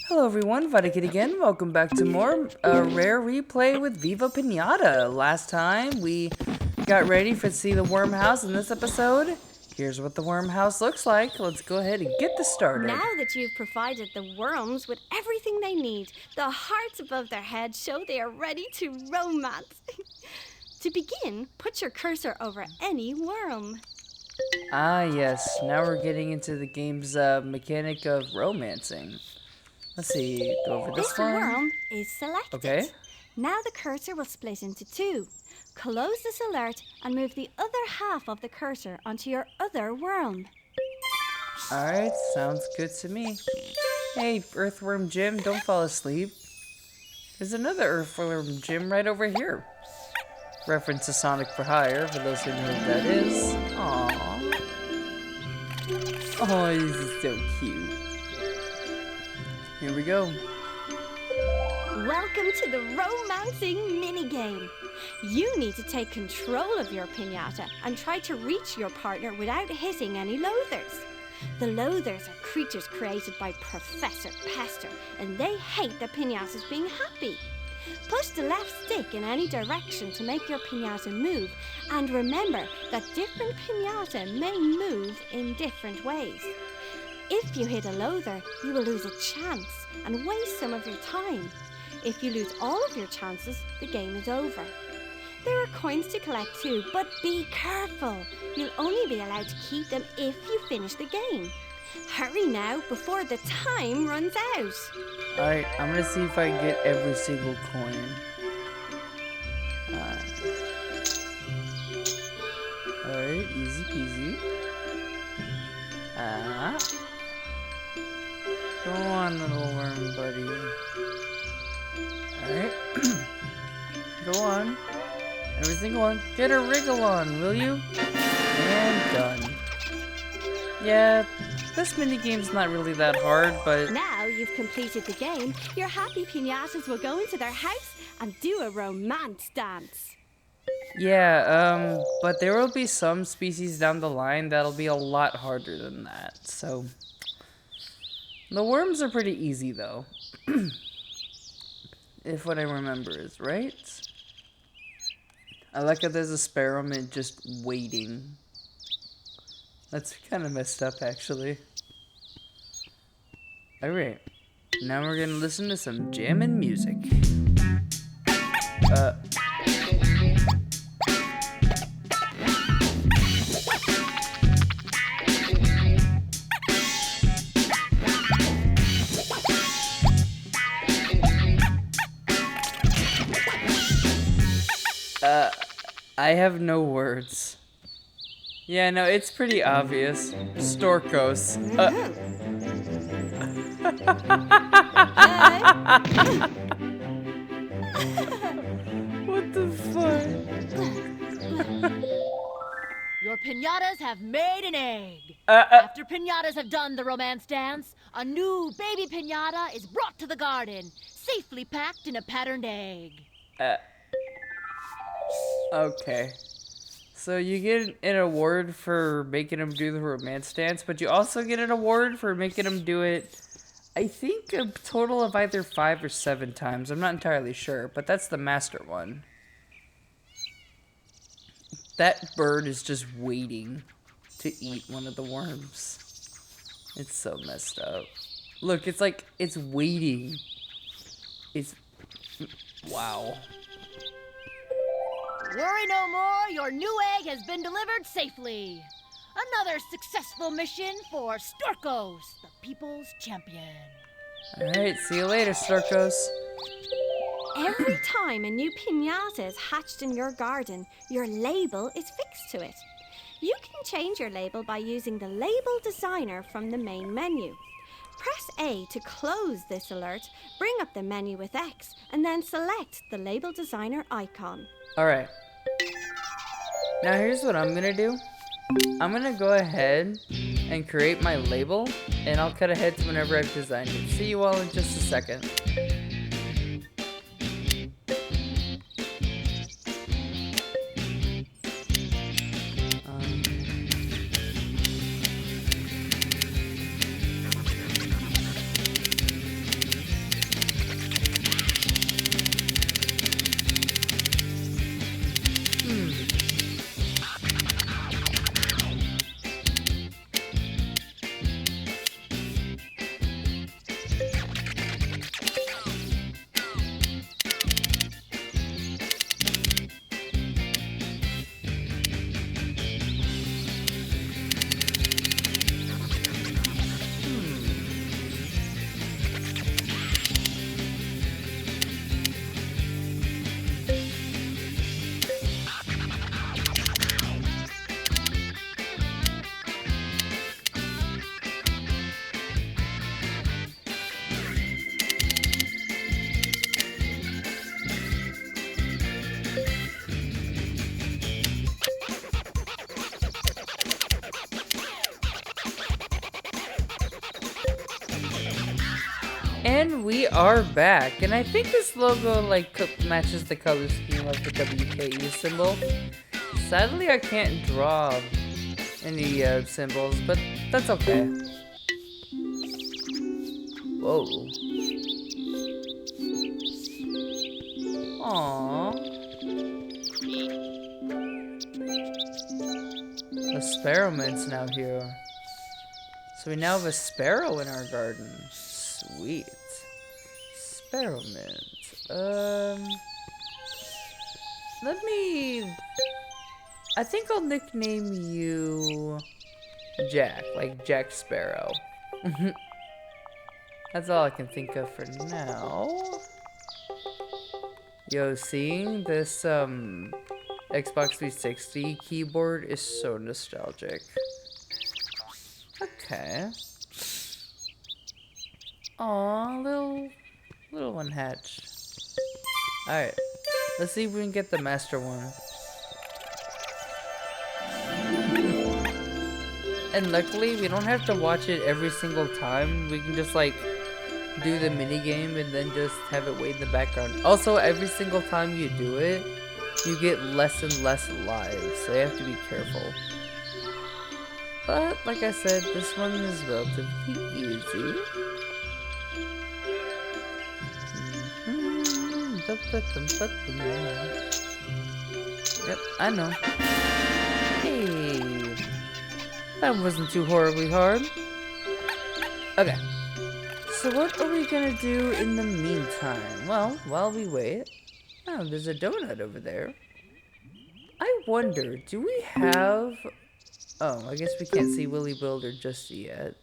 Hello everyone, Vidakid again. Welcome back to more Rare Replay with Viva Pinata. Last time we got ready for see the worm house. In this episode, here's what the worm house looks like. Let's go ahead and get this started. Now that you've provided the worms with everything they need, the hearts above their heads show they are ready to romance. To begin, put your cursor over any worm. Ah yes, now we're getting into the game's mechanic of romancing. Let's see, go over this one. Worm is selected. Okay. Now the cursor will split into two. Close this alert and move the other half of the cursor onto your other worm. Alright, sounds good to me. Hey, Earthworm Jim, don't fall asleep. There's another Earthworm Jim right over here. Reference to Sonic for Hire, for those who know who that is. Aww. Oh, this is so cute. Here we go. Welcome to the romancing minigame. You need to take control of your piñata and try to reach your partner without hitting any loathers. The loathers are creatures created by Professor Pester, and they hate the piñatas being happy. Push the left stick in any direction to make your piñata move, and remember that different piñata may move in different ways. If you hit a loather, you will lose a chance and waste some of your time. If you lose all of your chances, the game is over. There are coins to collect too, but be careful. You'll only be allowed to keep them if you finish the game. Hurry now before the time runs out. Alright, I'm gonna see if I can get every single coin. Alright, easy peasy. Go on, little worm buddy. Alright. Go on. Every single one. Get a wriggle on, will you? And done. Yeah, this minigame's not really that hard, but... Now you've completed the game, your happy piñatas will go into their house and do a romance dance. Yeah, but there will be some species down the line that'll be a lot harder than that, so... The worms are pretty easy, though. If what I remember is right. I like how there's a Spearmint just waiting. That's kind of messed up, actually. Alright. Now we're gonna listen to some jammin' music. I have no words. Yeah, no, it's pretty obvious. Storkos. What the fuck? Your piñatas have made an egg. After piñatas have done the romance dance, a new baby piñata is brought to the garden, safely packed in a patterned egg. Okay. So you get an award for making him do the romance dance, but you also get an award for making him do it, I think, a total of either 5 or 7 times. I'm not entirely sure, but that's the master one. That bird is just waiting to eat one of the worms. It's so messed up. Look, it's like, it's waiting. It's... Wow. Worry no more, your new egg has been delivered safely. Another successful mission for Storkos, the people's champion. Alright, see you later, Storkos. Every time a new piñata is hatched in your garden, your label is fixed to it. You can change your label by using the Label Designer from the main menu. Press A to close this alert, bring up the menu with X, and then select the Label Designer icon. Alright. Now here's what I'm gonna do. I'm gonna go ahead and create my label, and I'll cut ahead to whenever I've designed it. See you all in just a second. And we are back, and I think this logo like matches the color scheme of the WKE symbol. Sadly, I can't draw any symbols, but that's okay. Whoa. Aww. The sparrowmint's now here. So we now have a sparrow in our garden. Sweet. Sparrowmint. Let me... I think I'll nickname you Jack, like Jack Sparrow. That's all I can think of for now. Yo, seeing this Xbox 360 keyboard is so nostalgic. Okay. Aw, little one hatch. Alright, let's see if we can get the master one. And luckily, we don't have to watch it every single time. We can just like do the mini game and then just have it wait in the background. Also, every single time you do it, you get less and less lives, so you have to be careful. But like I said, this one is relatively easy. Yep, I know. Hey, that wasn't too horribly hard. Okay. So what are we gonna do in the meantime? Well, while we wait... Oh, there's a donut over there. I wonder, do we have... Oh, I guess we can't see Willy Builder just yet.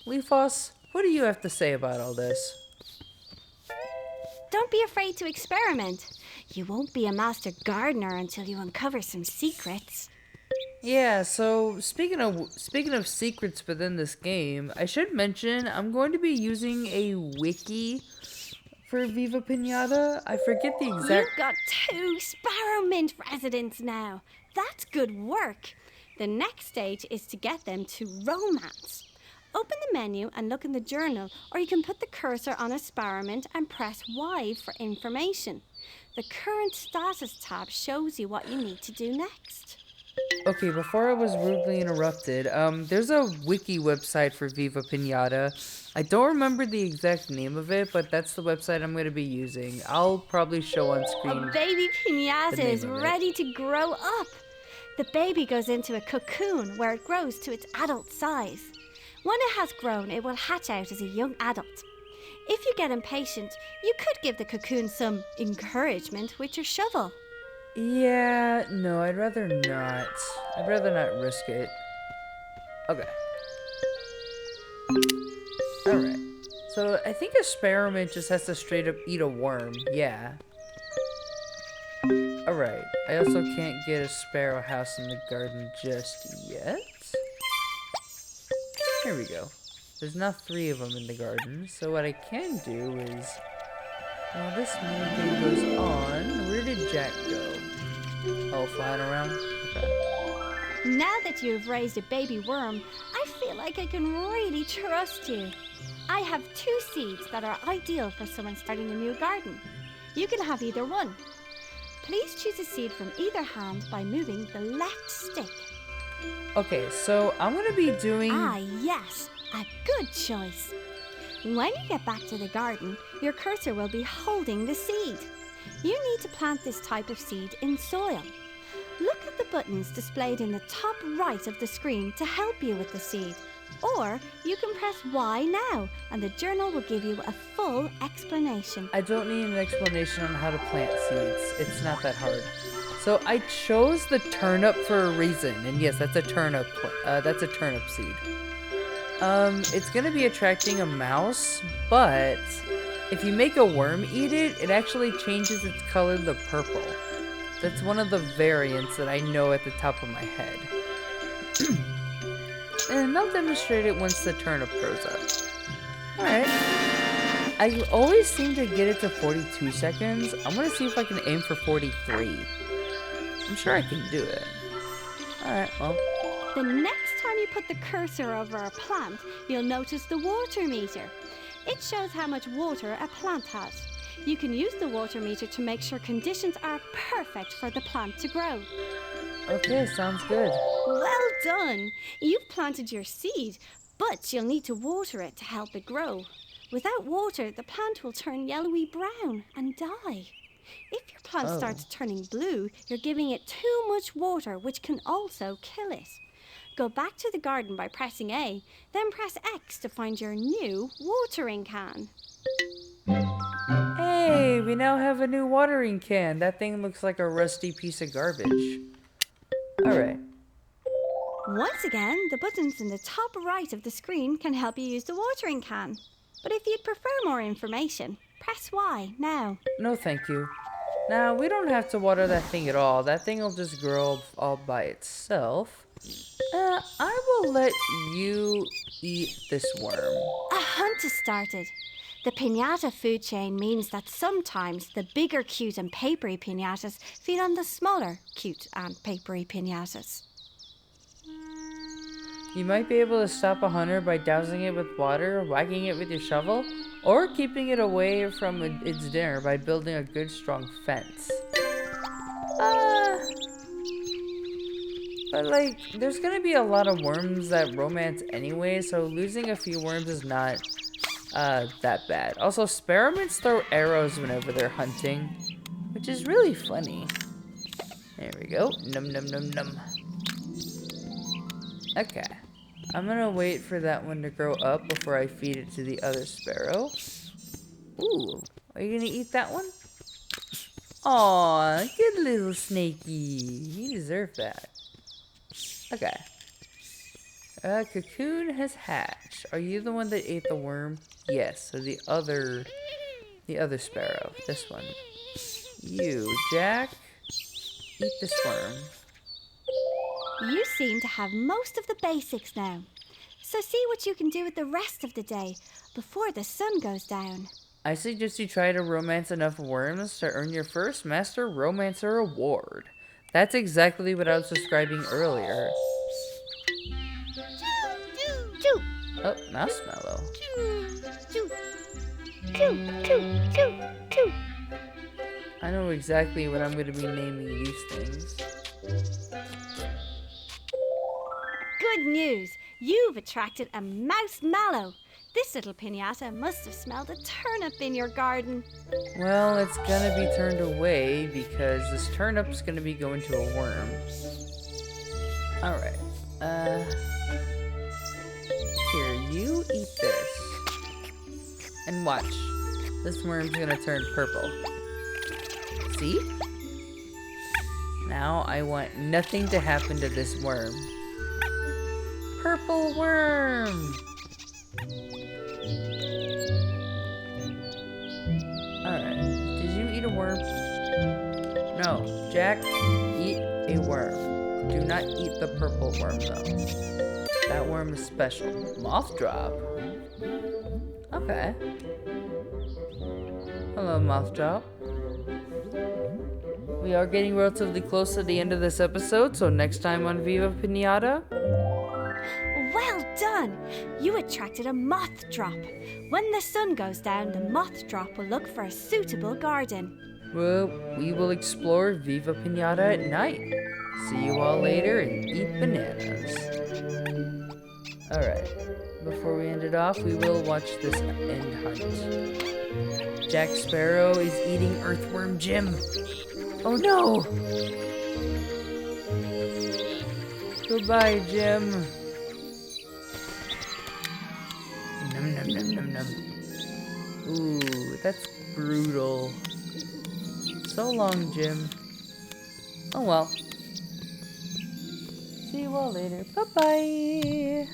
Leafos, what do you have to say about all this? Don't be afraid to experiment. You won't be a master gardener until you uncover some secrets. Yeah, so speaking of secrets within this game, I should mention I'm going to be using a wiki for Viva Pinata. I forget the exact... You've got 2 Sparrowmint residents now. That's good work. The next stage is to get them to romance. Open the menu and look in the journal, or you can put the cursor on a Sparrowmint and press Y for information. The current status tab shows you what you need to do next. Okay, before I was rudely interrupted, there's a wiki website for Viva Pinata. I don't remember the exact name of it, but that's the website I'm going to be using. I'll probably show on screen. A baby Pinata is ready to grow up. The baby goes into a cocoon where it grows to its adult size. When it has grown, it will hatch out as a young adult. If you get impatient, you could give the cocoon some encouragement with your shovel. Yeah, no, I'd rather not. I'd rather not risk it. Okay. Alright. So, I think a Sparrowmint just has to straight up eat a worm. Yeah. Alright. I also can't get a sparrow house in the garden just yet. Here we go. There's now 3 of them in the garden. So what I can do is... While this minigame goes on, where did Jack go? Oh, flying around? Okay. Now that you've raised a baby worm, I feel like I can really trust you. I have 2 seeds that are ideal for someone starting a new garden. You can have either one. Please choose a seed from either hand by moving the left stick. Okay, so I'm going to be doing... Ah, yes, a good choice. When you get back to the garden, your cursor will be holding the seed. You need to plant this type of seed in soil. Look at the buttons displayed in the top right of the screen to help you with the seed. Or you can press Y now, and the journal will give you a full explanation. I don't need an explanation on how to plant seeds. It's not that hard. So I chose the turnip for a reason, and yes, that's a turnip. That's a turnip seed. It's gonna be attracting a mouse, but if you make a worm eat it, it actually changes its color to purple. That's one of the variants that I know at the top of my head. And I'll demonstrate it once the turnip grows up. Alright. I always seem to get it to 42 seconds. I'm gonna see if I can aim for 43. I'm sure I can do it. Alright, well. The next time you put the cursor over a plant, you'll notice the water meter. It shows how much water a plant has. You can use the water meter to make sure conditions are perfect for the plant to grow. Okay, sounds good. Well done! You've planted your seed, but you'll need to water it to help it grow. Without water, the plant will turn yellowy brown and die. If your plant starts turning blue, you're giving it too much water, which can also kill it. Go back to the garden by pressing A, then press X to find your new watering can. Hey, we now have a new watering can. That thing looks like a rusty piece of garbage. Alright. Once again, the buttons in the top right of the screen can help you use the watering can. But if you'd prefer more information, press Y now. No, thank you. Now, we don't have to water that thing at all. That thing will just grow all by itself. I will let you eat this worm. A hunt has started. The piñata food chain means that sometimes the bigger, cute and papery piñatas feed on the smaller, cute and papery piñatas. You might be able to stop a hunter by dousing it with water, whacking it with your shovel, or keeping it away from its dinner by building a good strong fence. But like, there's gonna be a lot of worms that romance anyway, so losing a few worms is not that bad. Also, sparrowments throw arrows whenever they're hunting, which is really funny. There we go. Num num num num. Okay. I'm gonna wait for that one to grow up before I feed it to the other sparrow. Ooh, are you gonna eat that one? Aw, good little snaky. You deserve that. Okay. A cocoon has hatched. Are you the one that ate the worm? Yes, so the other sparrow. This one. You, Jack, eat this worm. You seem to have most of the basics now. So see what you can do with the rest of the day before the sun goes down. I suggest you try to romance enough worms to earn your first Master Romancer award. That's exactly what I was describing earlier. Choo! Oh, Marshmallow. Choo! Choo! Choo! Choo! Choo! Choo! I know exactly what I'm going to be naming these things. Good news! You've attracted a Mousemallow. This little piñata must have smelled a turnip in your garden. Well, it's gonna be turned away because this turnip's gonna be going to a worm. Alright. Here, you eat this. And watch. This worm's gonna turn purple. See? Now I want nothing to happen to this worm. Purple worm! Alright, did you eat a worm? No, Jack, eat a worm. Do not eat the purple worm though. That worm is special. Moth drop. Okay. Hello, Moth drop. We are getting relatively close to the end of this episode, so next time on Viva Piñata. Well done! You attracted a moth drop. When the sun goes down, the moth drop will look for a suitable garden. Well, we will explore Viva Piñata at night. See you all later and eat bananas. Alright, before we end it off, we will watch this end hunt. Jack Sparrow is eating Earthworm Jim. Oh no! Goodbye, Jim. Num num num num num. Ooh, that's brutal. So long, Jim. Oh well. See you all later. Bye-bye.